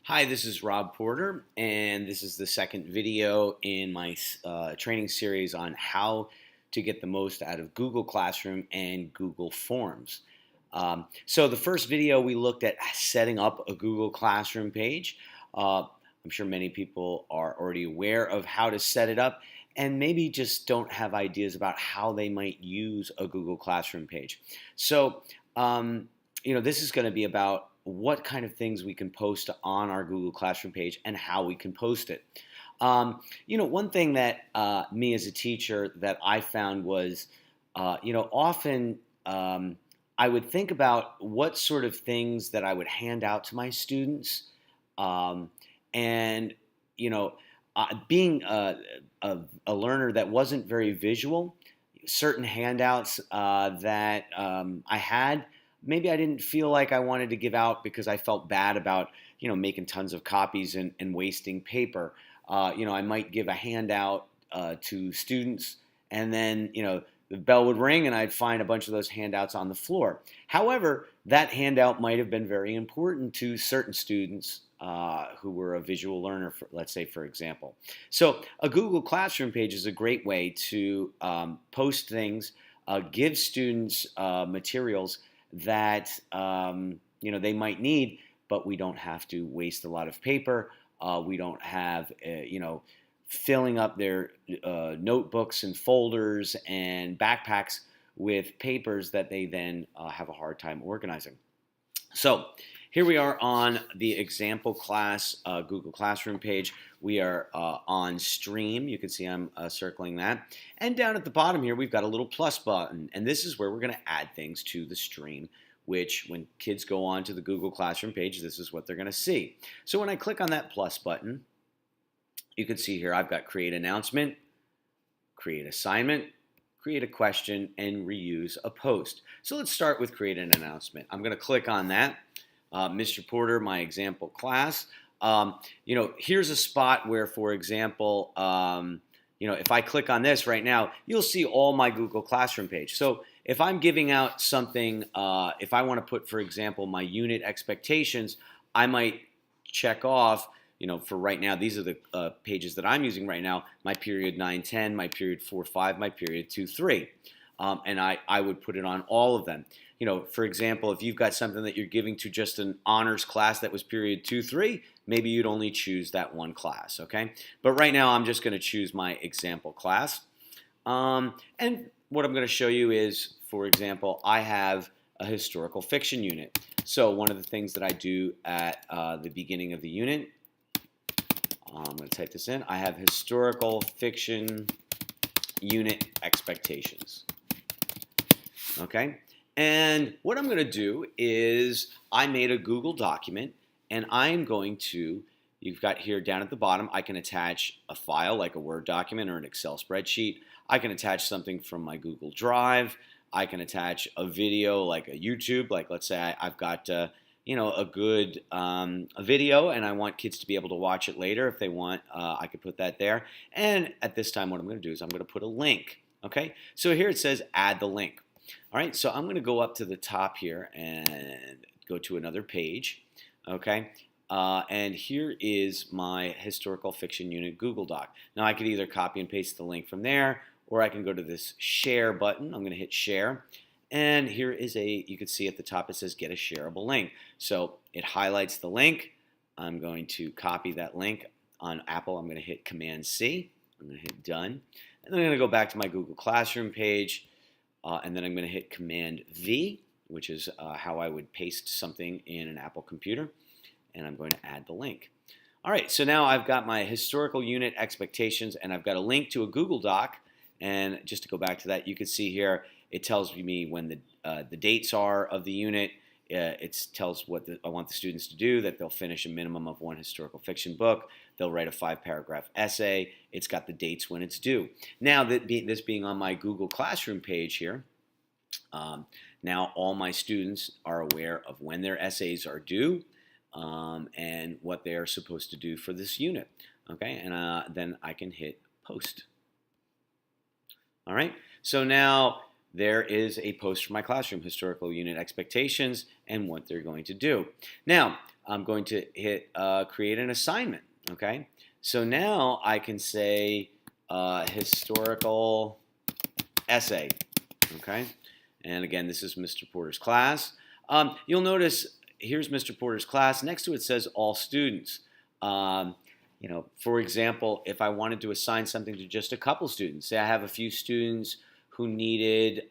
Hi, this is Rob Porter, and this is the second video in my training series on how to get the most out of Google Classroom and Google Forms. So the first video we looked at setting up a Google Classroom page. I'm sure many people are already aware of how to set it up and maybe just don't have ideas about how they might use a Google Classroom page. So, this is going to be about what kind of things we can post on our Google Classroom page and how we can post it. One thing that me as a teacher that I found was, often I would think about what sort of things that I would hand out to my students. Um, and, you know, being a learner that wasn't very visual, certain handouts that I had, maybe I didn't feel like I wanted to give out because I felt bad about, making tons of copies and wasting paper. I might give a handout to students, and then, the bell would ring and I'd find a bunch of those handouts on the floor. However, that handout might have been very important to certain students who were a visual learner, let's say, for example. So a Google Classroom page is a great way to post things, give students materials that they might need, but we don't have to waste a lot of paper. We don't have filling up their notebooks and folders and backpacks with papers that they then have a hard time organizing. So here we are on the example class Google Classroom page. We are on Stream. You can see I'm circling that. And down at the bottom here, we've got a little plus button. And this is where we're going to add things to the stream, which when kids go on to the Google Classroom page, this is what they're going to see. So when I click on that plus button, you can see here I've got create announcement, create assignment, create a question, and reuse a post. So let's start with create an announcement. I'm going to click on that. Mr. Porter, my example class. Here's a spot where, for example, if I click on this right now, you'll see all my Google Classroom page. So if I'm giving out something, if I want to put, for example, my unit expectations, I might check off, for right now, these are the pages that I'm using right now, my period 9-10, my period 4-5, my period 2-3. And I would put it on all of them. For example, if you've got something that you're giving to just an honors class that was period 2-3, maybe you'd only choose that one class, okay? But right now, I'm just going to choose my example class. And what I'm going to show you is, for example, I have a historical fiction unit. So one of the things that I do at the beginning of the unit, I'm going to type this in. I have historical fiction unit expectations. Okay? And what I'm going to do is I made a Google document, and I'm going to, you've got here down at the bottom, I can attach a file like a Word document or an Excel spreadsheet. I can attach something from my Google Drive. I can attach a video like a YouTube. Like let's say I've got a good a video, and I want kids to be able to watch it later if they want. I could put that there. And at this time, what I'm going to do is I'm going to put a link. Okay, so here it says add the link. All right, so I'm going to go up to the top here and go to another page. Okay, and here is my historical fiction unit Google Doc. Now I could either copy and paste the link from there, or I can go to this share button. I'm going to hit share. And here is you can see at the top it says get a shareable link. So it highlights the link. I'm going to copy that link. On Apple, I'm going to hit Command C. I'm going to hit done. And then I'm going to go back to my Google Classroom page. And then I'm going to hit Command V, which is how I would paste something in an Apple computer. And I'm going to add the link. All right, so now I've got my historical unit expectations, and I've got a link to a Google Doc. And just to go back to that, you can see here, it tells me when the dates are of the unit. It tells what I want the students to do, that they'll finish a minimum of one historical fiction book. They'll write a 5-paragraph essay. It's got the dates when it's due. Now, this being on my Google Classroom page here, now all my students are aware of when their essays are due and what they're supposed to do for this unit. Okay, and then I can hit post. All right, so now there is a post for my classroom, historical unit expectations, and what they're going to do. Now, I'm going to hit create an assignment. Okay, so now I can say historical essay. Okay, and again, this is Mr. Porter's class. You'll notice here's Mr. Porter's class. Next to it says all students. Um, for example, if I wanted to assign something to just a couple students, say I have a few students who needed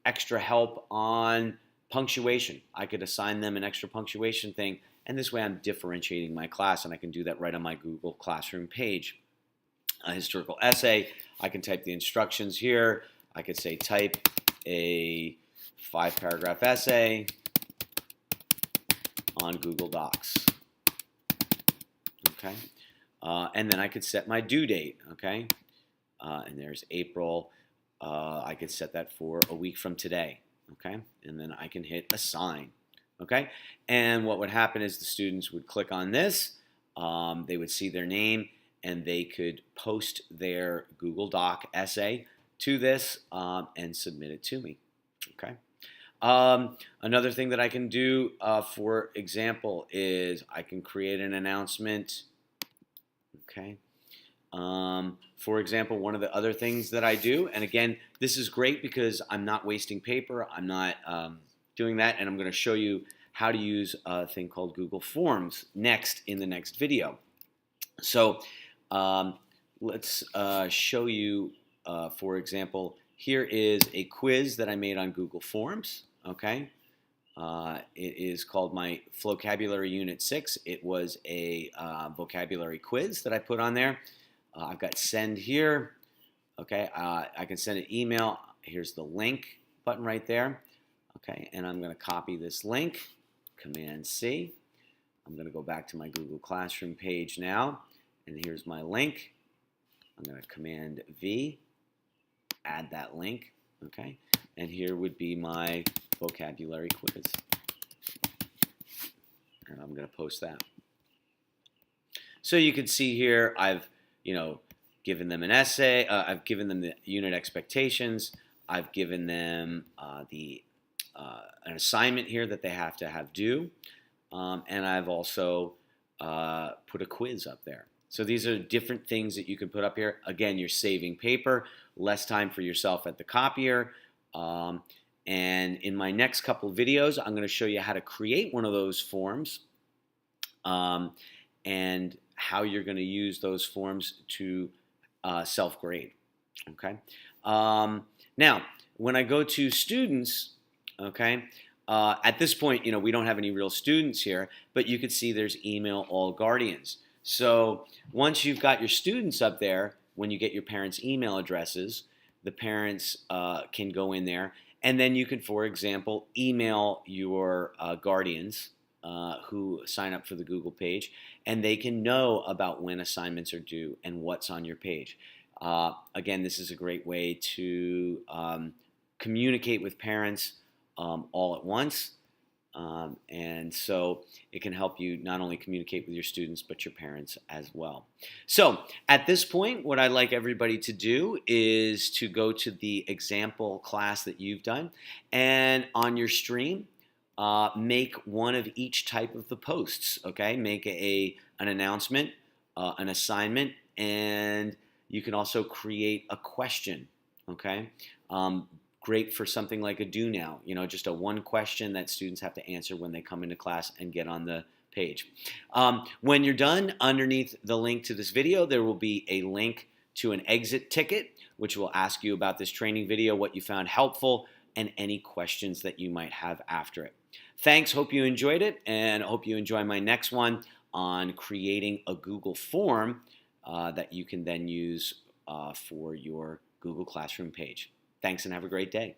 extra help on punctuation, I could assign them an extra punctuation thing, and this way I'm differentiating my class, and I can do that right on my Google Classroom page. A historical essay, I can type the instructions here. I could say type a 5-paragraph essay on Google Docs. Okay, and then I could set my due date. Okay, and there's April. I could set that for a week from today. Okay, and then I can hit assign. Okay, and what would happen is the students would click on this. They would see their name, and they could post their Google Doc essay to this and submit it to me. Okay. Another thing that I can do, for example, is I can create an announcement. Okay. For example, one of the other things that I do, and again, this is great because I'm not wasting paper. I'm not doing that, and I'm going to show you how to use a thing called Google Forms next in the next video. So let's show you, for example, here is a quiz that I made on Google Forms. Okay, it is called my Vocabulary Unit 6. It was a vocabulary quiz that I put on there. I've got send here. Okay, I can send an email. Here's the link button right there. Okay, and I'm going to copy this link, Command C. I'm going to go back to my Google Classroom page now, and here's my link. I'm going to Command V, add that link. Okay, and here would be my vocabulary quiz, and I'm going to post that. So you can see here I've given them an essay. I've given them the unit expectations. I've given them an assignment here that they have to have due, and I've also put a quiz up there. So these are different things that you can put up here. Again, you're saving paper, less time for yourself at the copier. And in my next couple of videos, I'm going to show you how to create one of those forms and how you're going to use those forms to self-grade. Okay. Now, when I go to students, okay, at this point, we don't have any real students here, but you can see there's email all guardians. So once you've got your students up there, when you get your parents' email addresses, the parents can go in there, and then you can, for example, email your guardians who sign up for the Google page, and they can know about when assignments are due and what's on your page. Again, this is a great way to communicate with parents all at once. And so it can help you not only communicate with your students, but your parents as well. So at this point, what I'd like everybody to do is to go to the example class that you've done, and on your stream, make one of each type of the posts. Okay, make an announcement, an assignment, and you can also create a question. Okay. Great for something like a do now, just a one question that students have to answer when they come into class and get on the page. When you're done, underneath the link to this video, there will be a link to an exit ticket, which will ask you about this training video, what you found helpful, and any questions that you might have after it. Thanks, hope you enjoyed it, and hope you enjoy my next one on creating a Google form that you can then use for your Google Classroom page. Thanks and have a great day.